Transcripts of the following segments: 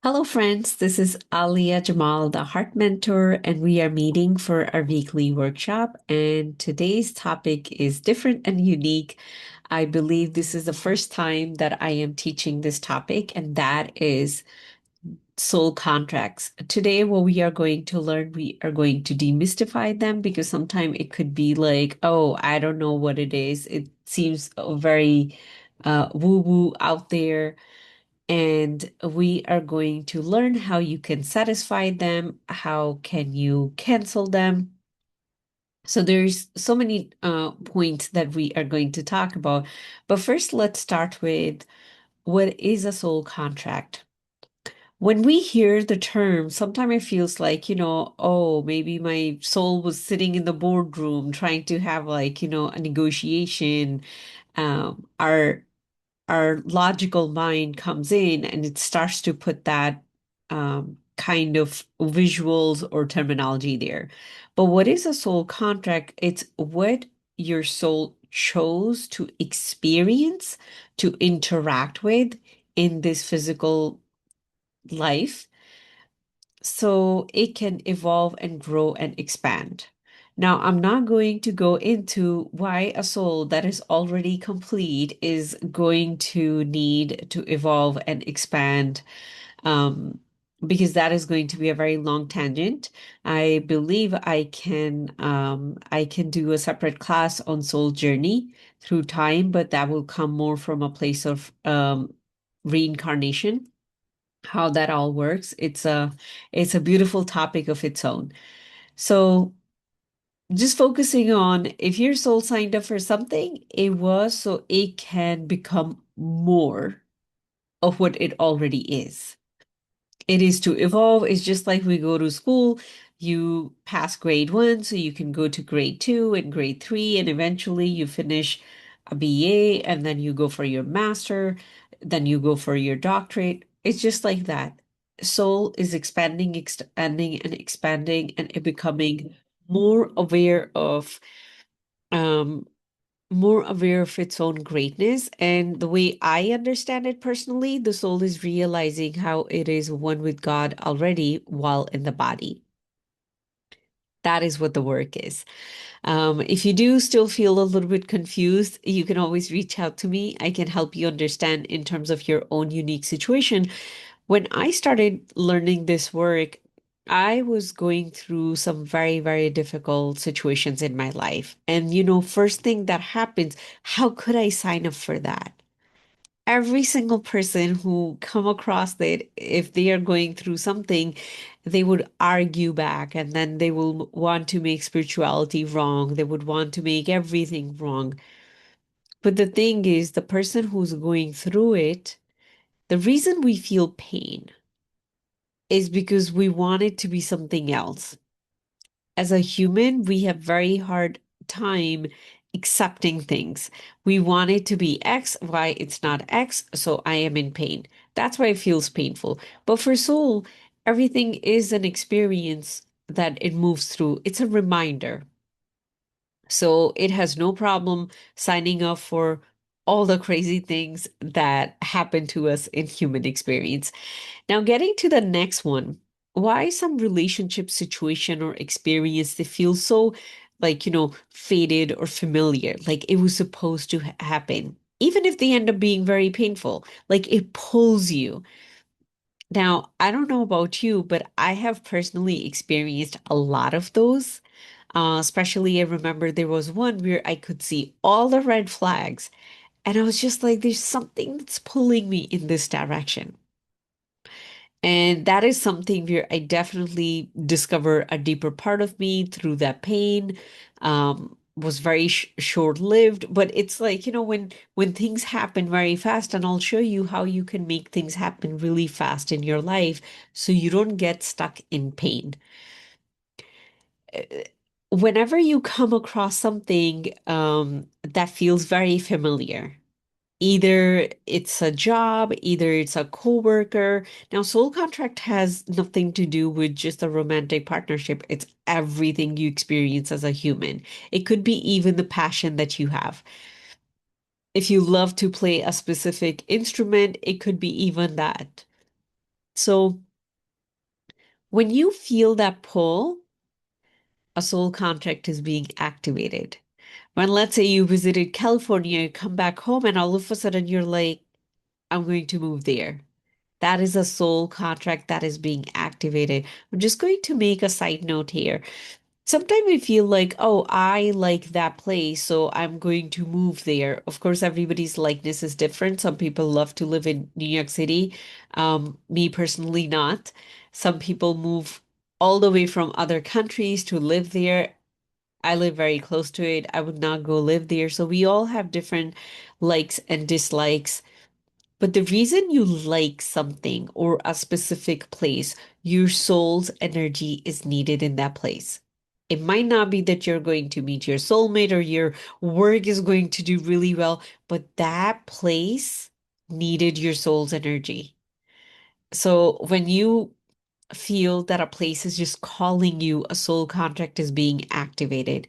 Hello, friends. This is Alia Jamal, the Heart Mentor, and we are meeting for our weekly workshop. And today's topic is different and unique. I believe this is the first time that I am teaching this topic, and that is soul contracts. Today, what we are going to learn, we are going to demystify them because sometimes it could be like, oh, I don't know what it is. It seems very woo-woo out there, and we are going to learn how you can satisfy them, how can you cancel them. So there's so many points that we are going to talk about. But first, let's start with what is a soul contract? When we hear the term, sometimes it feels like, oh, maybe my soul was sitting in the boardroom trying to have like, a negotiation. Our logical mind comes in and it starts to put that kind of visuals or terminology there. But what is a soul contract? It's what your soul chose to experience, to interact with in this physical life so it can evolve and grow and expand. Now, I'm not going to go into why a soul that is already complete is going to need to evolve and expand, um, because that is going to be a very long tangent. I believe I can do a separate class on soul journey through time, but that will come more from a place of reincarnation, how that all works. It's a beautiful topic of its own. So just focusing on if your soul signed up for something, it was so it can become more of what it already is. It is to evolve. It's just like we go to school. You pass grade one, so you can go to grade two and grade three, and eventually you finish a BA, and then you go for your master, then you go for your doctorate. It's just like that. Soul is expanding, expanding, and expanding, and it becoming more aware of um more aware of its own greatness. And the way I understand it personally, the soul is realizing how it is one with God already while in the body. That is what the work is. If you do still feel a little bit confused, you can always reach out to me. I can help you understand in terms of your own unique situation. When I started learning this work, I was going through some very, very difficult situations in my life. And, first thing that happens, how could I sign up for that? Every single person who come across it, if they are going through something, they would argue back and then they will want to make spirituality wrong. They would want to make everything wrong. But the thing is, the person who's going through it, the reason we feel pain is because we want it to be something else. As a human, we have very hard time accepting things. We want it to be X, why it's not X, so I am in pain. That's why it feels painful. But for soul, everything is an experience that it moves through. It's a reminder. So it has no problem signing up for all the crazy things that happen to us in human experience. Now, getting to the next one, why some relationship situation or experience they feel so like, faded or familiar, like it was supposed to happen, even if they end up being very painful, like it pulls you. Now, I don't know about you, but I have personally experienced a lot of those. Especially, I remember there was one where I could see all the red flags, and I was just like, there's something that's pulling me in this direction. And that is something where I definitely discover a deeper part of me through that pain. Was very short-lived, but it's like, when things happen very fast, and I'll show you how you can make things happen really fast in your life so you don't get stuck in pain. Uh, Whenever you come across something that feels very familiar, either it's a job, either it's a coworker. Now, soul contract has nothing to do with just a romantic partnership. It's everything you experience as a human. It could be even the passion that you have. If you love to play a specific instrument, it could be even that. So when you feel that pull, a soul contract is being activated. When, let's say, you visited California, you come back home, and all of a sudden you're like, I'm going to move there. That is a soul contract that is being activated. I'm just going to make a side note here. Sometimes we feel like, oh, I like that place, so I'm going to move there. Of course, everybody's likeness is different. Some people love to live in New York City. Me personally, not. Some people move all the way from other countries to live there. I live very close to it. I would not go live there. So we all have different likes and dislikes. But the reason you like something or a specific place, your soul's energy is needed in that place. It might not be that you're going to meet your soulmate or your work is going to do really well, but that place needed your soul's energy. So when you feel that a place is just calling you, a soul contract is being activated.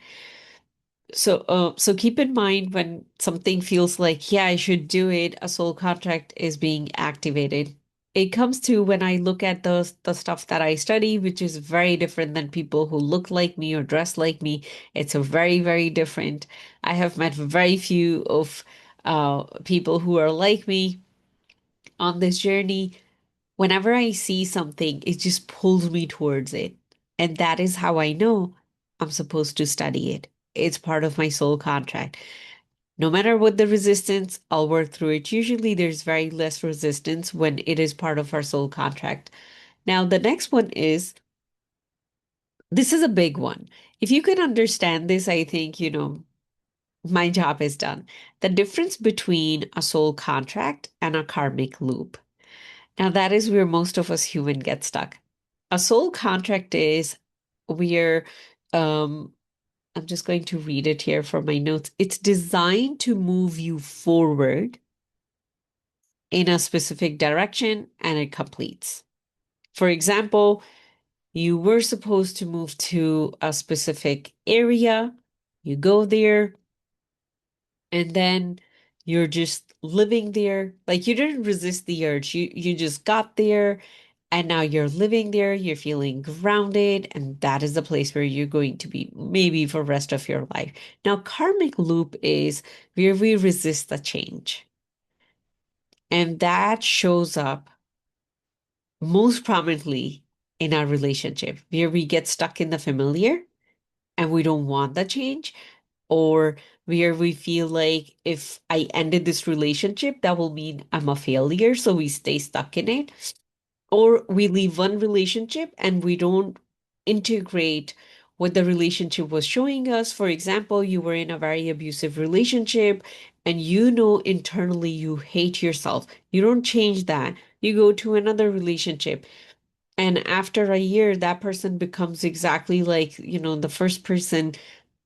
So keep in mind when something feels like, yeah, I should do it, a soul contract is being activated. It comes to when I look at the stuff that I study, which is very different than people who look like me or dress like me. It's a very, very different. I have met very few of people who are like me on this journey. Whenever I see something, it just pulls me towards it. And that is how I know I'm supposed to study it. It's part of my soul contract. No matter what the resistance, I'll work through it. Usually there's very less resistance when it is part of our soul contract. Now, the next one is this is a big one. If you can understand this, I think, my job is done. The difference between a soul contract and a karmic loop. Now, that is where most of us human get stuck. A soul contract is where, um, I'm just going to read it here from my notes. It's designed to move you forward in a specific direction and it completes. For example, you were supposed to move to a specific area, you go there, and then you're just living there. Like you didn't resist the urge. You just got there and now you're living there, you're feeling grounded, and that is the place where you're going to be maybe for the rest of your life. Now, karmic loop is where we resist the change. And that shows up most prominently in our relationship, where we get stuck in the familiar and we don't want the change, or where we feel like if I ended this relationship, that will mean I'm a failure. So we stay stuck in it. Or we leave one relationship and we don't integrate what the relationship was showing us. For example, you were in a very abusive relationship and you know internally you hate yourself. You don't change that. You go to another relationship. And after a year, that person becomes exactly like, the first person.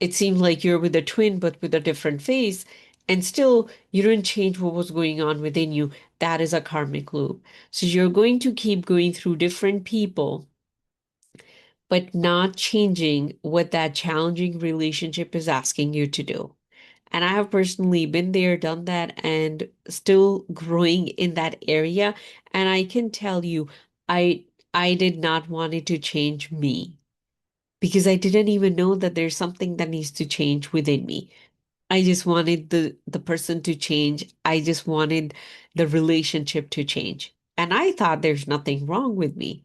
It seemed like you're with a twin, but with a different face. And still, you didn't change what was going on within you. That is a karmic loop. So you're going to keep going through different people, but not changing what that challenging relationship is asking you to do. And I have personally been there, done that, and still growing in that area. And I can tell you, I I did not want it to change me because I didn't even know that there's something that needs to change within me. I just wanted the person to change. I just wanted the relationship to change. And I thought there's nothing wrong with me.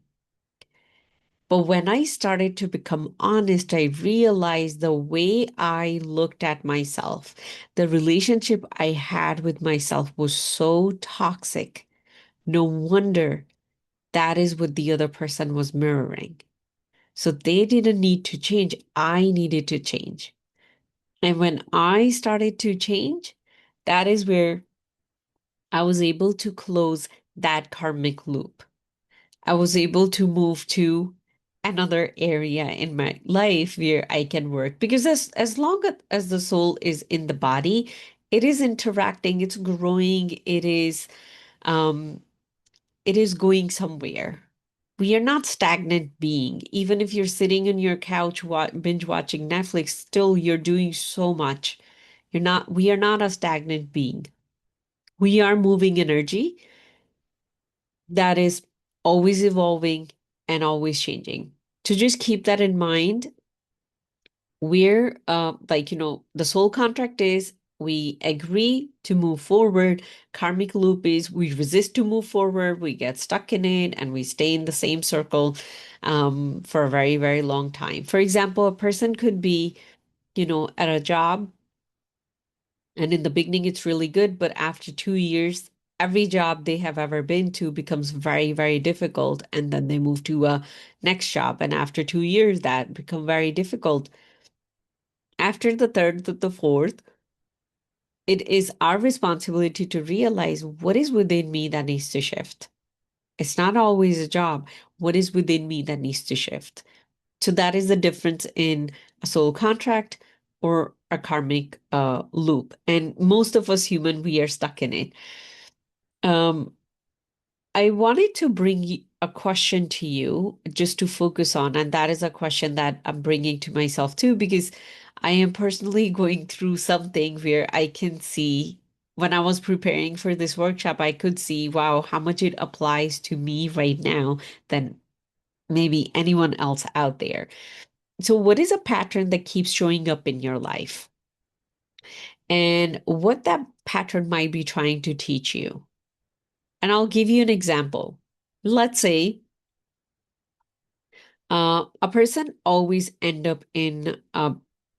But when I started to become honest, I realized the way I looked at myself, the relationship I had with myself was so toxic. No wonder that is what the other person was mirroring. So they didn't need to change. I needed to change. And when I started to change, that is where I was able to close that karmic loop. I was able to move to another area in my life where I can work because as long as the soul is in the body, it is interacting, it's growing, um it is going somewhere. We are not stagnant being. Even if you're sitting on your couch binge watching Netflix, still you're doing so much. We are not a stagnant being. We are moving energy that is always evolving and always changing. To just keep that in mind, we're like, the soul contract is we agree to move forward. Karmic loop is we resist to move forward, we get stuck in it, and we stay in the same circle for a very, very long time. For example, a person could be, at a job, and in the beginning it's really good, but after 2 years, every job they have ever been to becomes very, very difficult. And then they move to a next job. And after 2 years, that become very difficult. After the third, the fourth, it is our responsibility to realize what is within me that needs to shift. It's not always a job. What is within me that needs to shift? So that is the difference in a soul contract or a karmic loop. And most of us human, we are stuck in it. Um, I wanted to bring a question to you just to focus on, and that is a question that I'm bringing to myself too, because I am personally going through something where I can see when I was preparing for this workshop, I could see, wow, how much it applies to me right now than maybe anyone else out there. So, what is a pattern that keeps showing up in your life? And what that pattern might be trying to teach you? And I'll give you an example. Let's say a person always end up in a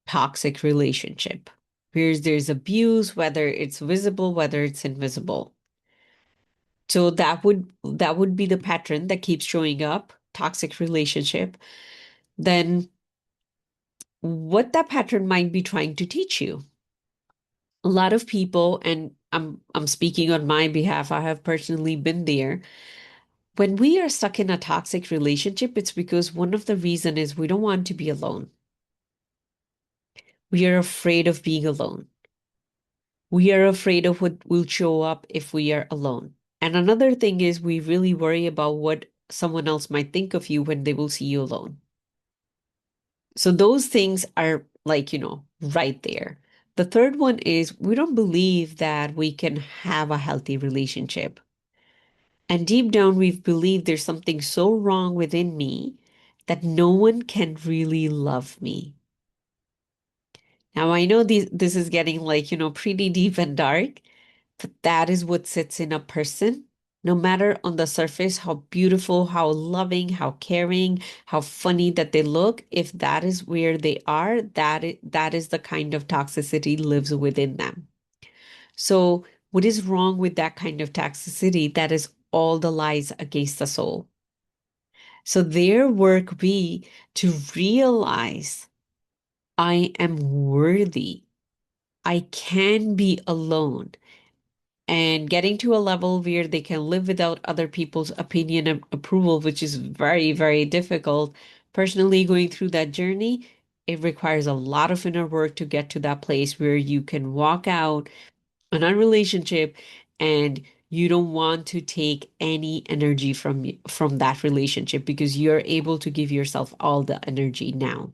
toxic relationship where there's abuse, whether it's visible, whether it's invisible. So that would be the pattern that keeps showing up, toxic relationship. Then what that pattern might be trying to teach you. A lot of people, and I'm speaking on my behalf, I have personally been there. When we are stuck in a toxic relationship, it's because one of the reason is we don't want to be alone. We are afraid of being alone. We are afraid of what will show up if we are alone. And another thing is we really worry about what someone else might think of you when they will see you alone. So those things are like, right there. The third one is we don't believe that we can have a healthy relationship. And deep down, we've believed there's something so wrong within me that no one can really love me. Now, I know this is getting like, pretty deep and dark, but that is what sits in a person. No matter on the surface how beautiful, how loving, how caring, how funny that they look, if that is where they are, that is the kind of toxicity lives within them. So, what is wrong with that kind of toxicity? That is all the lies against the soul. So, their work be to realize I am worthy. I can be alone, and getting to a level where they can live without other people's opinion and approval, which is very, very difficult. Personally, going through that journey, it requires a lot of inner work to get to that place where you can walk out in a relationship and you don't want to take any energy from that relationship because you're able to give yourself all the energy now.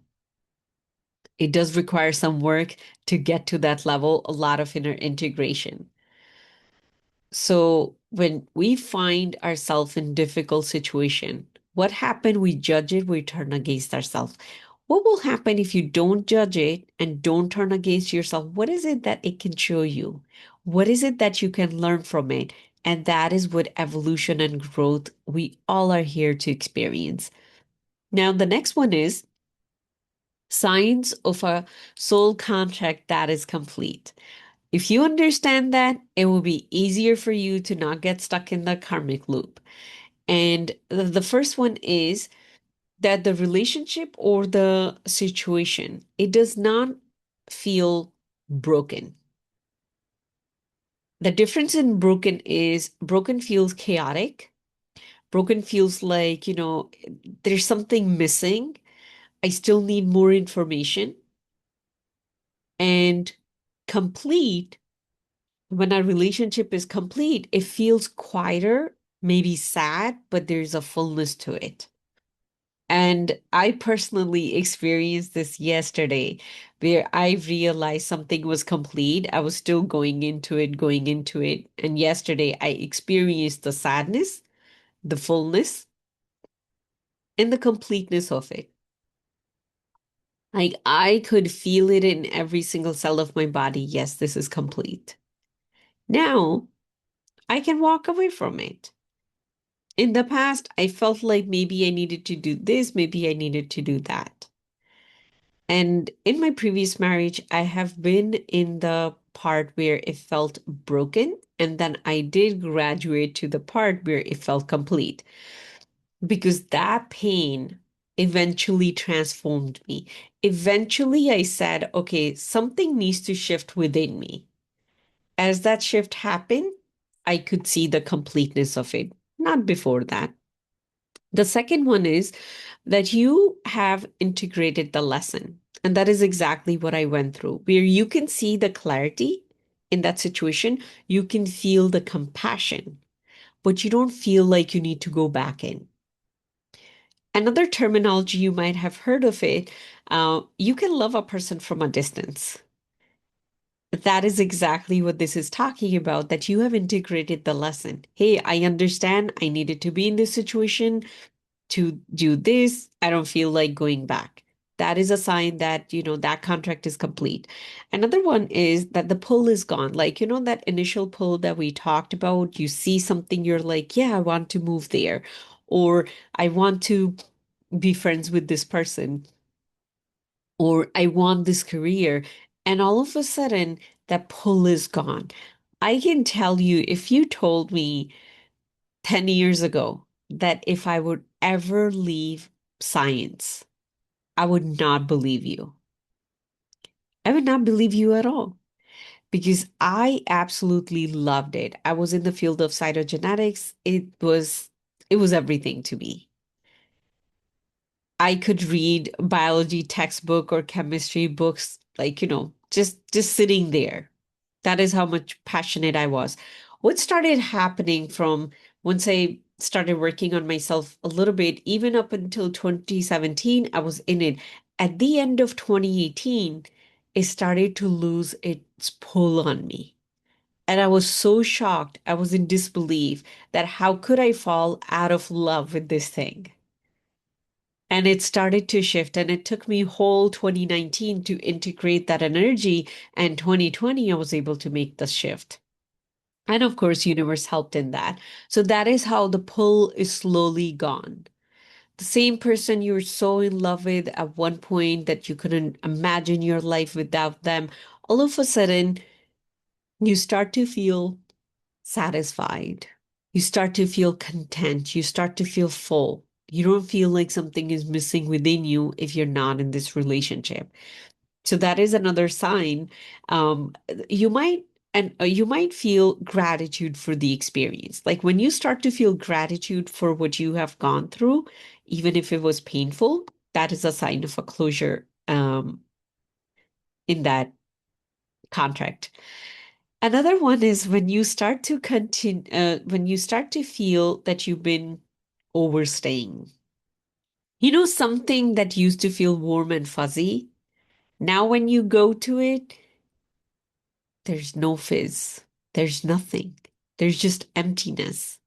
It does require some work to get to that level, a lot of inner integration. So when we find ourselves in difficult situation, what happened? We judge it, we turn against ourselves. What will happen if you don't judge it and don't turn against yourself? What is it that it can show you? What is it that you can learn from it? And that is what evolution and growth we all are here to experience. Now, the next one is signs of a soul contract that is complete. If you understand that, it will be easier for you to not get stuck in the karmic loop. And the first one is that the relationship or the situation, it does not feel broken. The difference in broken is broken feels chaotic. Broken feels like, there's something missing. I still need more information. And complete, when a relationship is complete, it feels quieter, maybe sad, but there's a fullness to it. And I personally experienced this yesterday where I realized something was complete. I was still going into it. And yesterday I experienced the sadness the fullness and the completeness of it. Like I could feel it in every single cell of my body. Yes, this is complete. Now I can walk away from it. In the past, I felt like maybe I needed to do this, maybe I needed to do that. And in my previous marriage, I have been in the part where it felt broken. And then I did graduate to the part where it felt complete because that pain eventually transformed me. Eventually, I said, okay, something needs to shift within me. As that shift happened, I could see the completeness of it, not before that. The second one is that you have integrated the lesson. And that is exactly what I went through, where you can see the clarity in that situation, you can feel the compassion, but you don't feel like you need to go back in. Another terminology you might have heard of it, you can love a person from a distance. That is exactly what this is talking about, that you have integrated the lesson. Hey, I understand I needed to be in this situation to do this. I don't feel like going back. That is a sign that, that contract is complete. Another one is that the pull is gone. Like, that initial pull that we talked about, you see something, you're like, yeah, I want to move there, or I want to be friends with this person, or I want this career. And all of a sudden, that pull is gone. I can tell you, if you told me 10 years ago that if I would ever leave science, I would not believe you. I would not believe you at all because I absolutely loved it. I was in the field of cytogenetics. It was everything to me. I could read biology textbook or chemistry books like, just sitting there. That is how much passionate I was. What started happening from once I started working on myself a little bit, even up until 2017, I was in it. At the end of 2018, it started to lose its pull on me. And I was so shocked. I was in disbelief that how could I fall out of love with this thing? And it started to shift, and it took me whole 2019 to integrate that energy. And 2020, I was able to make the shift. And of course, universe helped in that. So that is how the pull is slowly gone. The same person you were so in love with at one point that you couldn't imagine your life without them, all of a sudden, you start to feel satisfied. You start to feel content. You start to feel full. You don't feel like something is missing within you if you're not in this relationship. So that is another sign. Um, you might you might feel gratitude for the experience. Like when you start to feel gratitude for what you have gone through, even if it was painful, that is a sign of a closure in that contract. Another one is when you start to when you start to feel that you've been overstaying. Something that used to feel warm and fuzzy. Now, when you go to it, there's no fizz. There's nothing. There's just emptiness.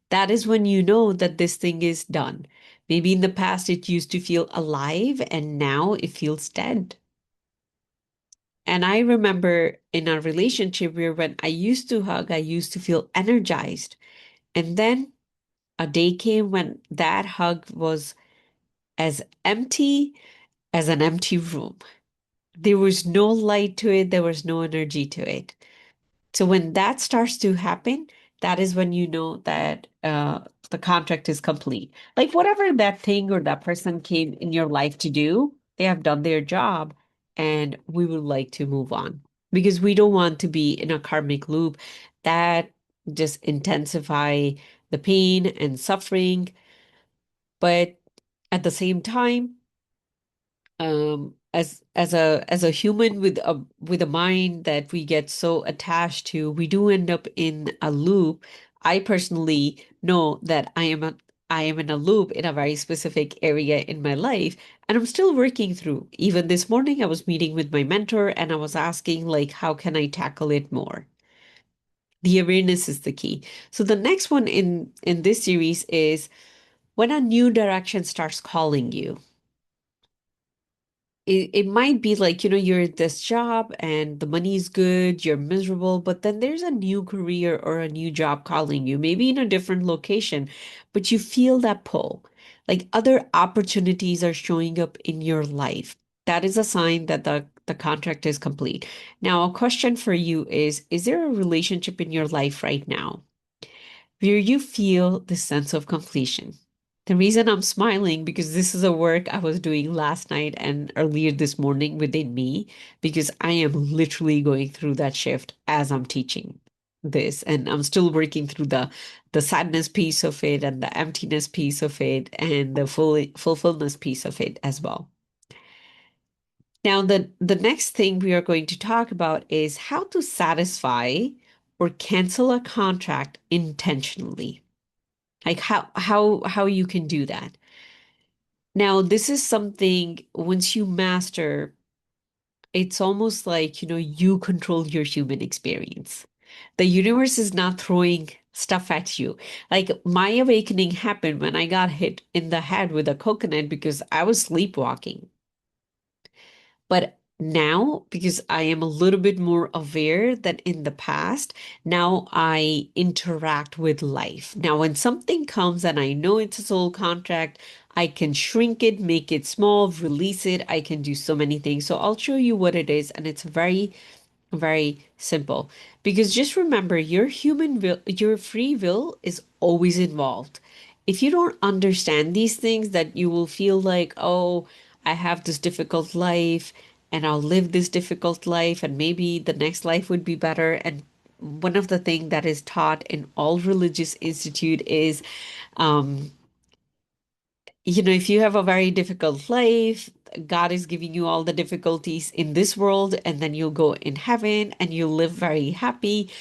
That is when you know that this thing is done. Maybe in the past it used to feel alive and now it feels dead. And I remember in our relationship where when I used to hug, I used to feel energized. And then a day came when that hug was as empty as an empty room. There was no light to it, there was no energy to it. So when that starts to happen, that is when you know that the contract is complete. Like whatever that thing or that person came in your life to do, they have done their job and we would like to move on because we don't want to be in a karmic loop that just intensify the pain and suffering. But at the same time, as a human with a mind that we get so attached to, we do end up in a loop. I personally know that I am in a loop in a very specific area in my life, and I'm still working through. Even this morning, I was meeting with my mentor and I was asking like, how can I tackle it more? The awareness is the key. So the next one in this series is when a new direction starts calling you. It might be like, you're at this job and the money is good, you're miserable, but then there's a new career or a new job calling you, maybe in a different location, but you feel that pull. Like other opportunities are showing up in your life. That is a sign that the contract is complete. Now, a question for you is there a relationship in your life right now where you feel this sense of completion? The reason I'm smiling because this is a work I was doing last night and earlier this morning within me because I am literally going through that shift as I'm teaching this, and I'm still working through the sadness piece of it and the emptiness piece of it and the fulfillment piece of it as well. Now, the next thing we are going to talk about is how to satisfy or cancel a contract intentionally. Like how you can do that. Now, this is something once you master, it's almost like, you control your human experience. The universe is not throwing stuff at you. Like my awakening happened when I got hit in the head with a coconut because I was sleepwalking. But now, because I am a little bit more aware than in the past, now I interact with life. Now, when something comes and I know it's a soul contract, I can shrink it, make it small, release it. I can do so many things. So I'll show you what it is. And it's very simple. Because just remember, your human will, your free will is always involved. If you don't understand these things, that you will feel like, oh, I have this difficult life and I'll live this difficult life and maybe the next life would be better. And one of the things that is taught in all religious institute is um, if you have a very difficult life, God is giving you all the difficulties in this world, and then you'll go in heaven and you'll live very happy.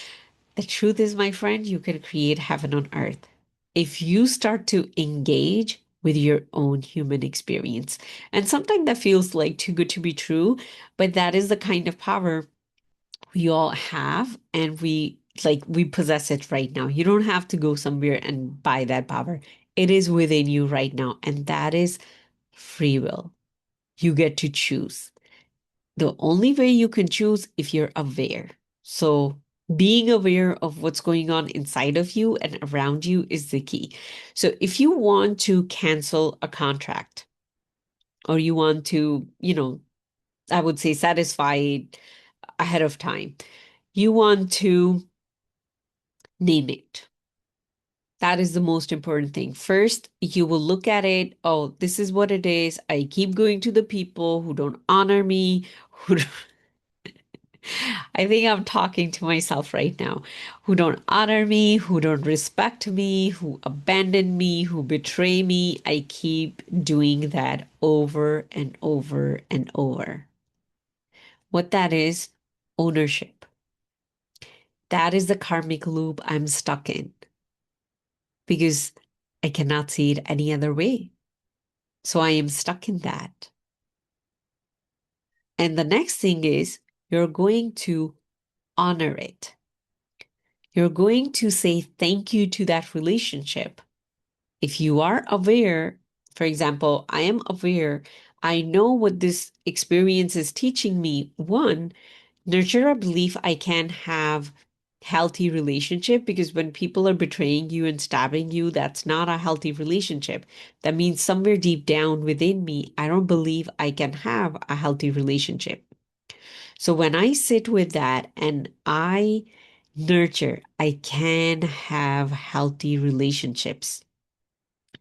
The truth is, my friend, you can create heaven on earth if you start to engage with your own human experience. And sometimes that feels like too good to be true, but that is the kind of power we all have, and we possess it right now. You don't have to go somewhere and buy that power. It is within you right now, and that is free will. You get to choose. The only way you can choose if you're aware. So being aware of what's going on inside of you and around you is the key. So if you want to cancel a contract or you want to, I would say satisfy it ahead of time, you want to name it. That is the most important thing. First, you will look at it. Oh, this is what it is. I keep going to the people who don't honor me, who I think I'm talking to myself right now, who don't honor me, who don't respect me, who abandon me, who betray me. I keep doing that over and over and over. What that is, ownership. That is the karmic loop I'm stuck in because I cannot see it any other way. So I am stuck in that. And the next thing is you're going to honor it. You're going to say thank you to that relationship. If you are aware, for example, I am aware, I know what this experience is teaching me. One, nurture a belief I can have healthy relationship, because when people are betraying you and stabbing you, that's not a healthy relationship. That means somewhere deep down within me, I don't believe I can have a healthy relationship. So when I sit with that and I nurture, I can have healthy relationships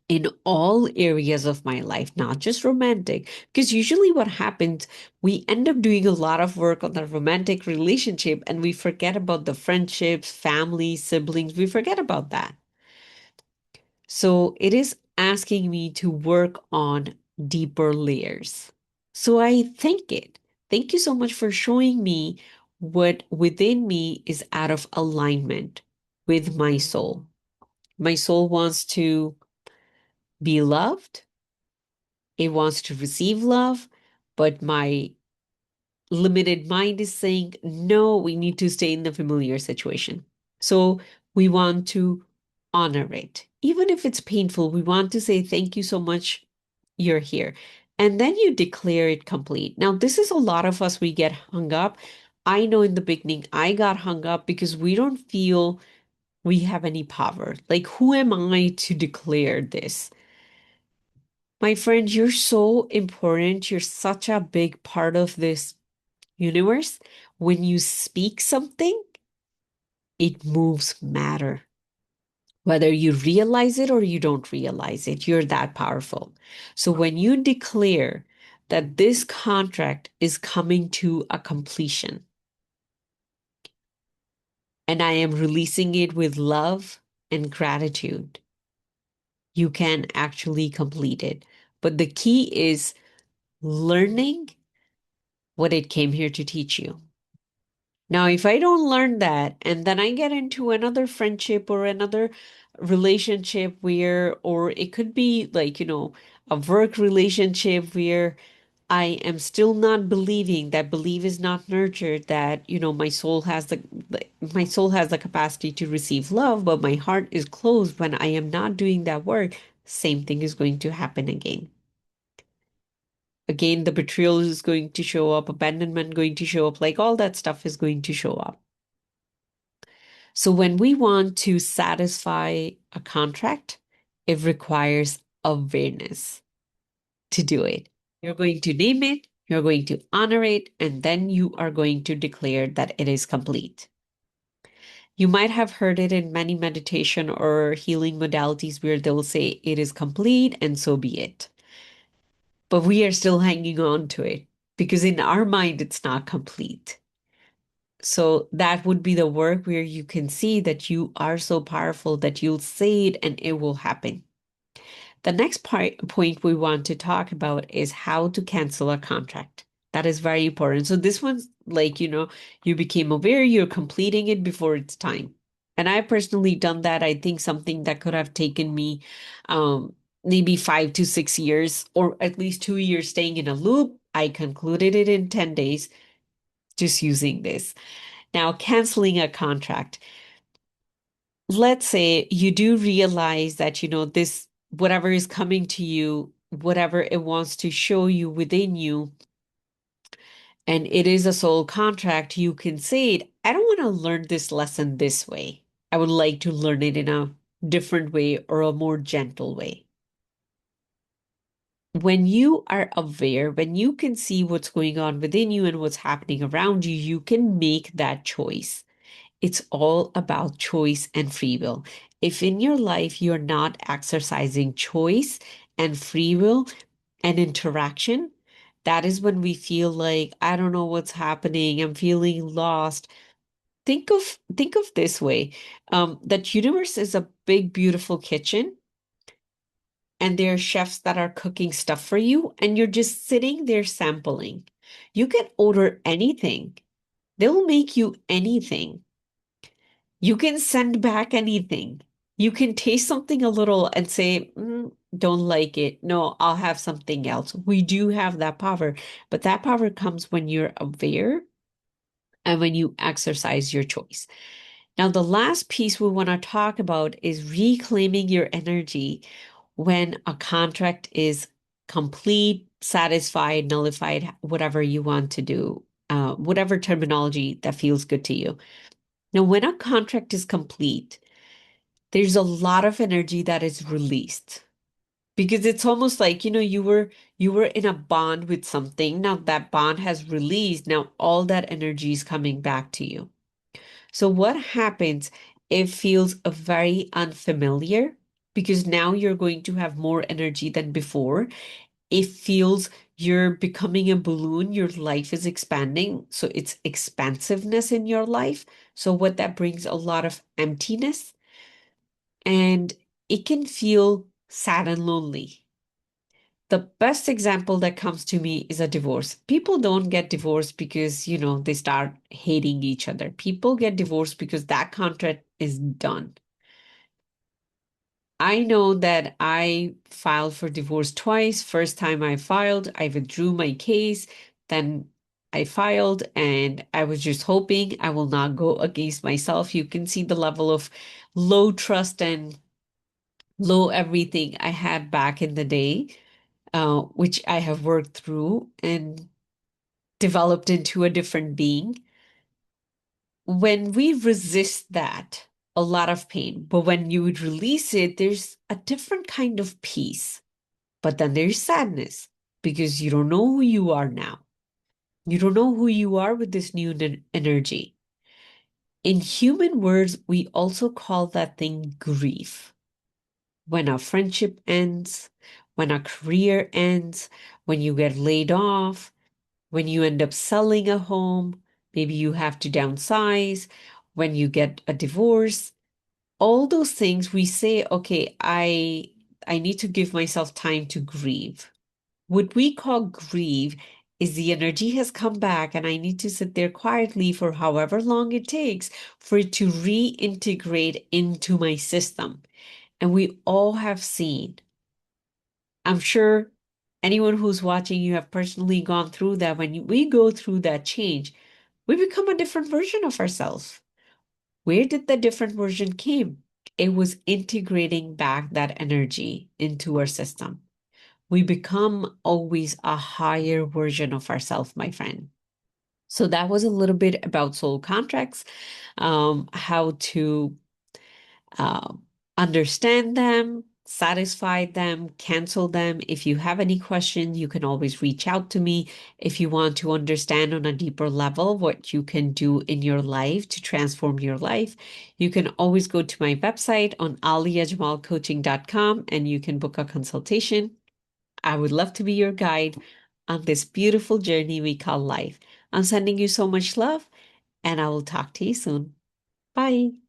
in all areas of my life, not just romantic. Because usually what happens, we end up doing a lot of work on the romantic relationship and we forget about the friendships, family, siblings. We forget about that. So it is asking me to work on deeper layers. So I thank it. Thank you so much for showing me what within me is out of alignment with my soul. My soul wants to be loved. It wants to receive love, but my limited mind is saying, no, we need to stay in the familiar situation. So we want to honor it. Even if it's painful, we want to say, thank you so much, you're here. And then you declare it complete. Now, this is a lot of us, we get hung up. I know in the beginning, I got hung up because we don't feel we have any power. Like, who am I to declare this? My friend, you're so important. You're such a big part of this universe. When you speak something, it moves matter. Whether you realize it or you don't realize it, you're that powerful. So when you declare that this contract is coming to a completion and I am releasing it with love and gratitude, you can actually complete it. But the key is learning what it came here to teach you. Now, if I don't learn that and then I get into another friendship or another relationship where, or it could be like, a work relationship where I am still not believing, that belief is not nurtured, that, my soul has my soul has the capacity to receive love, but my heart is closed when I am not doing that work, same thing is going to happen again. Again, the betrayal is going to show up, abandonment going to show up, like all that stuff is going to show up. So when we want to satisfy a contract, it requires awareness to do it. You're going to name it, you're going to honor it, and then you are going to declare that it is complete. You might have heard it in many meditation or healing modalities where they'll say it is complete and so be it. But we are still hanging on to it because in our mind, it's not complete. So that would be the work where you can see that you are so powerful that you'll say it and it will happen. The next point we want to talk about is how to cancel a contract. That is very important. So this one's like, you became aware, you're completing it before it's time. And I personally done that. I think something that could have taken me maybe 5 to 6 years or at least 2 years staying in a loop. I concluded it in 10 days just using this. Now, canceling a contract. Let's say you do realize that, this, whatever is coming to you, whatever it wants to show you within you, and it is a soul contract, you can say it. I don't want to learn this lesson this way. I would like to learn it in a different way or a more gentle way. When you are aware, when you can see what's going on within you and what's happening around you, you can make that choice. It's all about choice and free will. If in your life you're not exercising choice and free will and interaction, that is when we feel like, I don't know what's happening. I'm feeling lost. Think of this way. That universe is a big, beautiful kitchen, and there are chefs that are cooking stuff for you, and you're just sitting there sampling. You can order anything. They'll make you anything. You can send back anything. You can taste something a little and say, don't like it. No, I'll have something else. We do have that power, but that power comes when you're aware and when you exercise your choice. Now, the last piece we want to talk about is reclaiming your energy when a contract is complete, satisfied, nullified, whatever you want to do, whatever terminology that feels good to you. Now, when a contract is complete, there's a lot of energy that is released because it's almost like, you were in a bond with something. Now that bond has released. Now all that energy is coming back to you. So what happens? It feels very unfamiliar because now you're going to have more energy than before. It feels you're becoming a balloon. Your life is expanding. So it's expansiveness in your life. So what that brings a lot of emptiness, and it can feel sad and lonely. The best example that comes to me is a divorce. People don't get divorced because, they start hating each other. People get divorced because that contract is done. I know that I filed for divorce twice. First time I filed, I withdrew my case. Then I filed, and I was just hoping I will not go against myself. You can see the level of low trust and low everything I had back in the day, which I have worked through and developed into a different being. When we resist that, a lot of pain, but when you would release it, there's a different kind of peace. But then there's sadness because you don't know who you are now. You don't know who you are with this new energy. In human words, we also call that thing grief. When a friendship ends, when a career ends, when you get laid off, when you end up selling a home, maybe you have to downsize, when you get a divorce, all those things we say, okay, I need to give myself time to grieve. What we call grieve is the energy has come back and I need to sit there quietly for however long it takes for it to reintegrate into my system. And we all have seen, I'm sure anyone who's watching, you have personally gone through that. When we go through that change, we become a different version of ourselves. Where did the different version came? It was integrating back that energy into our system. We become always a higher version of ourselves, my friend. So that was a little bit about soul contracts, how to uh, understand them, satisfy them, cancel them. If you have any questions, you can always reach out to me. If you want to understand on a deeper level what you can do in your life to transform your life, you can always go to my website on aliajamalcoaching.com and you can book a consultation. I would love to be your guide on this beautiful journey we call life. I'm sending you so much love, and I will talk to you soon. Bye.